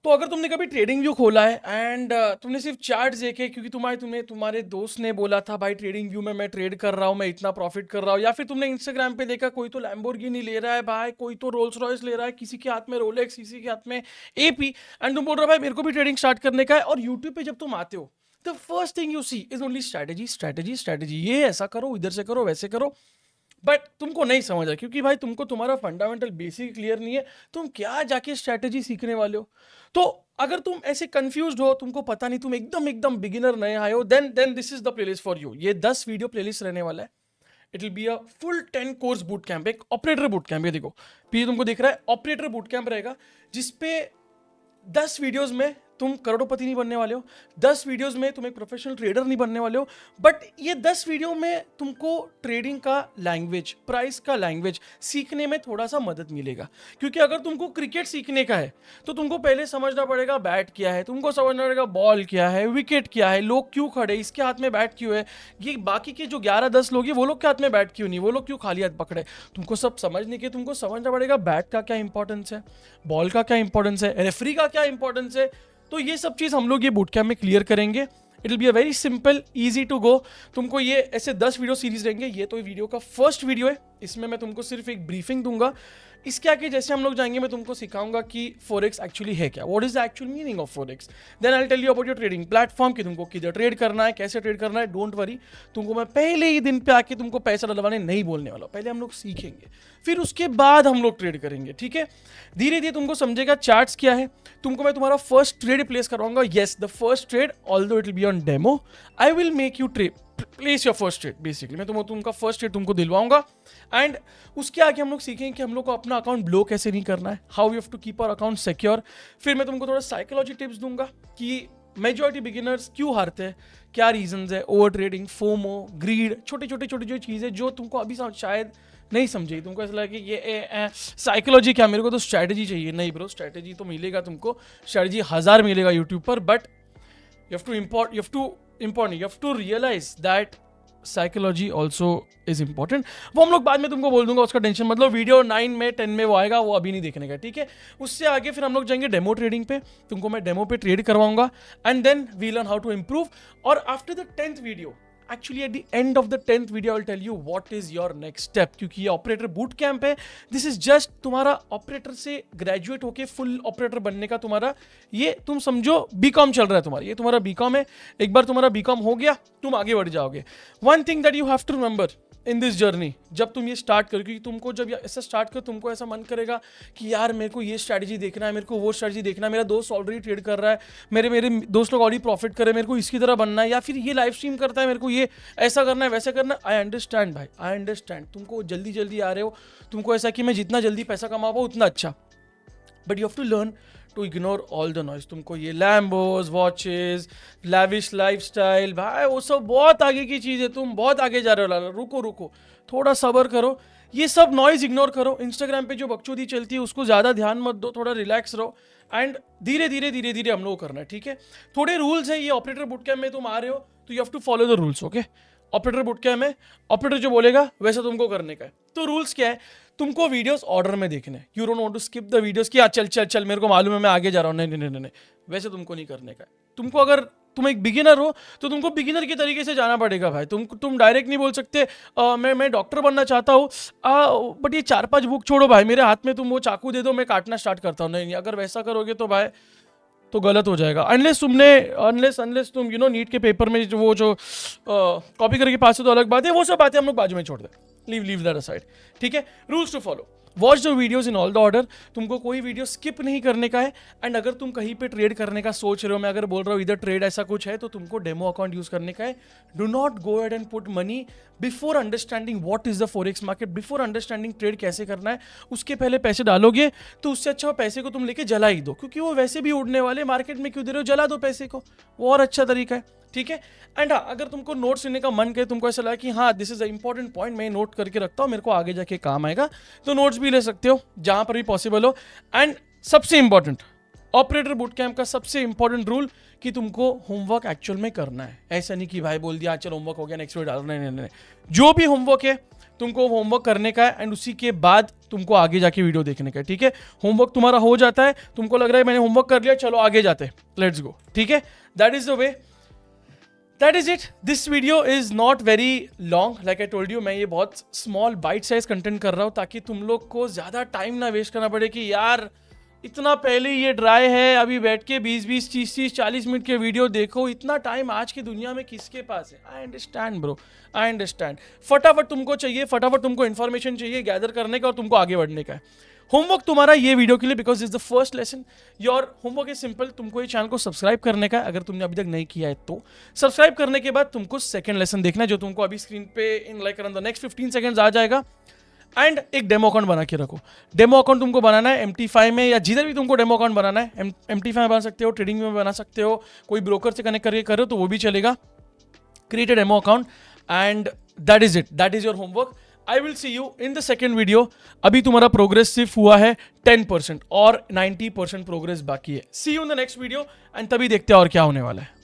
तो अगर तुमने कभी ट्रेडिंग व्यू खोला है एंड तुमने सिर्फ चार्ट्स देखे क्योंकि तुम्हारे दोस्त ने बोला था भाई ट्रेडिंग व्यू में मैं ट्रेड कर रहा हूँ, मैं इतना प्रॉफिट कर रहा हूँ, या फिर तुमने इंस्टाग्राम पे देखा कोई तो लैम्बोर्गिनी ले रहा है भाई, कोई तो रोल्स रॉयस ले रहा है, किसी के हाथ में रोलेक्स, किसी के हाथ में एपी, एंड तुम बोल रहे हो भाई मेरे को भी ट्रेडिंग स्टार्ट करने का है। और यूट्यूब पे जब तुम आते हो the first thing you see is only strategy strategy strategy, ये ऐसा करो, इधर से करो, वैसे करो, बट तुमको नहीं समझ है क्योंकि भाई तुमको तुम्हारा फंडामेंटल बेसिक क्लियर नहीं है, तुम क्या जाके स्ट्रैटेजी सीखने वाले हो। तो अगर तुम ऐसे कंफ्यूज्ड हो, तुमको पता नहीं, तुम एकदम एकदम बिगिनर नए आए हो, then this is the playlist for you. ये 10 वीडियो प्लेलिस्ट रहने वाला है। It will be a full 10 course boot camp, एक ऑपरेटर बूट कैंप। ये देखो पीछे तुमको दिख रहा है ऑपरेटर बूट कैंप रहेगा, जिसपे 10 वीडियोस में तुम करोड़पति नहीं बनने वाले हो, 10 वीडियोस में तुम एक प्रोफेशनल ट्रेडर नहीं बनने वाले हो, बट ये 10 वीडियो में तुमको ट्रेडिंग का लैंग्वेज, प्राइस का लैंग्वेज सीखने में थोड़ा सा मदद मिलेगा। क्योंकि अगर तुमको क्रिकेट सीखने का है तो तुमको पहले समझना पड़ेगा बैट क्या है, तुमको समझना पड़ेगा बॉल क्या है, विकेट क्या है, लोग क्यों खड़े, इसके हाथ में बैट क्यों है, ये बाकी के जो 11-10 लोग हैं वो लोग के हाथ में बैट क्यों नहीं, वो लोग क्यों खाली हाथ पकड़े। तुमको सब समझने के तुमको समझना पड़ेगा बैट का क्या इंपॉर्टेंस है, बॉल का क्या इंपॉर्टेंस है, रेफरी का क्या इंपॉर्टेंस है। तो ये सब चीज़ हम लोग ये बूट कैंप में क्लियर करेंगे। It will be a very simple easy to go. तुमको ये ऐसे 10 वीडियो सीरीज रहेंगे, ये तो वीडियो का फर्स्ट वीडियो है, इसमें मैं तुमको सिर्फ एक ब्रीफिंग दूंगा। इसके आगे जैसे हम लोग जाएंगे मैं तुमको सिखाऊंगा कि फॉरेक्स एक्चुअली है क्या, what is the actual meaning of forex. Then I will tell you about your trading platform कि तुमको किधर ट्रेड करना है, कैसे ट्रेड करना है। डोंट वरी, तुमको मैं पहले ही दिन पे आके तुमको पैसा डलवाने नहीं बोलने वाला, पहले हम लोग सीखेंगे, फिर उसके बाद हम लोग ट्रेड करेंगे, ठीक है। धीरे धीरे तुमको समझेगा चार्ट्स क्या है, तुमको मैं तुम्हारा फर्स्ट ट्रेड प्लेस करवाऊंगा। Yes, the first trade, although it will be on demo, I will make you place your first trade. Basically मैं तुमका फर्स्ट ट्रेड तुमको दिलवाऊंगा, एंड उसके आगे हम लोग सीखेंगे कि हम लोग को अपना अकाउंट ब्लो कैसे नहीं करना है, how you have to keep our account secure. फिर मैं तुमको थोड़ा साइकोलॉजी टिप्स दूंगा कि मेजॉरिटी बिगिनर्स क्यों हारते हैं, क्या रीजंस है, ओवर ट्रेडिंग, फोमो, ग्रीड, छोटी छोटी जो चीज़ें जो तुमको अभी शायद नहीं समझी, तुमको ऐसा लगा कि ये साइकोलॉजी क्या, मेरे को तो स्ट्रैटेजी चाहिए। नहीं ब्रो, स्ट्रैटेजी तो मिलेगा तुमको, स्ट्रैटेजी 1000 मिलेगा यूट्यूब पर, but you have to realize that psychology also is important. वो हम लोग बाद में तुमको बोल दूंगा, उसका टेंशन मतलब वीडियो 9 में 10 में वो आएगा, वो अभी नहीं देखने का, ठीक है। उससे आगे फिर हम लोग जाएंगे डेमो ट्रेडिंग पे, तुमको मैं डेमो पे ट्रेड करवाऊंगा, and then we learn how to improve. और after the 10th video, actually at the end of the 10th video I will tell you what is your next step, क्योंकि ये operator boot camp है। This is just तुम्हारा operator से graduate होके full operator बनने का तुम्हारा, ये तुम समझो बीकॉम चल रहा है तुम्हारा, ये तुम्हारा बीकॉम है। एक बार तुम्हारा बीकॉम हो गया, तुम आगे बढ़ जाओगे। One thing that you have to remember in this journey, जब तुम ये स्टार्ट करो, क्योंकि तुमको जब ऐसा स्टार्ट करो तुमको ऐसा मन करेगा कि यार मेरे को ये स्ट्रैटेजी देखना है, मेरे को वो स्ट्रैटेजी देखना है, मेरा दोस्त ऑलरेडी ट्रेड कर रहा है, मेरे दोस्त लोग ऑलरेडी प्रॉफिट कर रहे हैं, मेरे को इसकी तरह बनना है, या फिर ये लाइव स्ट्रीम करता है, मेरे को ये ऐसा करना है, वैसा करना है। आई अंडरस्टैंड भाई, आई अंडरस्टैंड, तुमको जल्दी जल्दी आ रहे हो, तुमको ऐसा कि मैं जितना जल्दी पैसा कमा पाऊँ उतना अच्छा, but you have to learn to ignore all the noise. तुमको ये लैम्बोज, वॉचेस, लैविश लाइफस्टाइल, भाई वो सब बहुत आगे की चीज़ है, तुम बहुत आगे जा रहे हो लाला, रुको, थोड़ा सब्र करो, ये सब नॉइज इग्नोर करो। इंस्टाग्राम पे जो बकचोदी चलती है उसको ज़्यादा ध्यान मत दो, थोड़ा रिलैक्स रहो, एंड धीरे धीरे हम लोग करना है, ठीक है। थोड़े रूल्स हैं, ये ऑपरेटर बूट कैंप में तुम आ रहे हो तो you have to follow the rules, okay. Operator boot camp में ऑपरेटर जो बोलेगा वैसा तुमको करने का है। तो रूल्स क्या है, तुमको वीडियोस ऑर्डर में देखने हैं, you don't want to skip the videos कि चल मेरे को मालूम है मैं आगे जा रहा हूँ, नहीं, वैसे तुमको नहीं करने का है। तुमको अगर तुम एक बिगिनर हो तो तुमको बिगिनर के तरीके से जाना पड़ेगा भाई। तुम डायरेक्ट नहीं बोल सकते मैं डॉक्टर बनना चाहता हूँ, बट ये 4-5 बुक छोड़ो भाई, मेरे हाथ में तुम वो चाकू दे दो, मैं काटना स्टार्ट करता हूँ। नहीं, अगर वैसा करोगे तो भाई तो गलत हो जाएगा। अनलेस तुम नीट के पेपर में जो कॉपी करके पास हो तो अलग बात है, वो सब बातें हम लोग बाजू में छोड़ दें, लीव दैट असाइड, ठीक है। Rules to follow, watch the videos in all the order, तुमको कोई वीडियो स्किप नहीं करने का है। एंड अगर तुम कहीं पे ट्रेड करने का सोच रहे हो, मैं अगर बोल रहा हूँ इधर ट्रेड ऐसा कुछ है, तो तुमको डेमो अकाउंट यूज करने का है। Do not go ahead and put money before understanding what is the forex market, before understanding trade कैसे करना है, उसके पहले पैसे डालोगे तो उससे अच्छा पैसे को तुम लेके जला ही दो, क्योंकि वो वैसे भी उड़ने वाले, मार्केट में क्यों दे रहे हो, जला दो पैसे को, वो और अच्छा तरीका है, ठीक है। एंड हाँ, अगर तुमको नोट्स लेने का मन करे, तुमको ऐसा लगा कि हाँ this is a important point, मैं नोट करके रखता हूँ, मेरे को आगे जाके काम आएगा, तो नोट्स भी ले सकते हो जहां पर भी पॉसिबल हो। एंड सबसे इंपॉर्टेंट, ऑपरेटर बूट कैंप का सबसे इंपॉर्टेंट रूल कि तुमको होमवर्क एक्चुअल में करना है। ऐसा नहीं कि भाई बोल दिया चलो होमवर्क हो गया नेक्स्ट वीडियो डालो, नहीं, जो भी होमवर्क है तुमको होमवर्क करने का है, एंड उसी के बाद तुमको आगे जाके वीडियो देखने का है, ठीक है। होमवर्क तुम्हारा हो जाता है, तुमको लग रहा है मैंने होमवर्क कर लिया, चलो आगे जाते हैं, लेट्स गो, ठीक है। That is the way, that is it. This video is not very long, like I told you, मैं ये बहुत स्मॉल बाइट साइज कंटेंट कर रहा हूँ ताकि तुम लोग को ज़्यादा टाइम ना वेस्ट करना पड़े कि यार इतना पहले ये ड्राई है, अभी बैठ के 20-20, 30-30, 40 मिनट के वीडियो देखो, इतना टाइम आज की दुनिया में किसके पास है। I understand bro, I understand. फटाफट तुमको चाहिए, फटाफट तुमको इन्फॉर्मेशन चाहिए गैदर करने का और तुमको आगे बढ़ने का है। होमवर्क तुम्हारा ये वीडियो के लिए, because is the first lesson. Your homework is simple, तुमको ये चैनल को सब्सक्राइब करने का है, अगर तुमने अभी तक नहीं किया है तो। सब्सक्राइब करने के बाद तुमको सेकंड लेसन देखना है, जो तुमको अभी स्क्रीन पे in like around the next 15 seconds आ जाएगा। एंड एक डेमो अकाउंट बना के रखो। डेमो अकाउंट तुमको बनाना है MT5 में या जिधर भी तुमको डेमो अकाउंट बनाना है, MT5 में बना सकते हो, ट्रेडिंग में बना सकते हो, कोई ब्रोकर से कनेक्ट करके करो तो वो भी चलेगा। Create a demo account and that is it, that is your homework. I will see you in the second video. अभी तुम्हारा प्रोग्रेस सिर्फ हुआ है 10% और 90% प्रोग्रेस बाकी है। See you in the next video and तभी देखते हैं और क्या होने वाला है।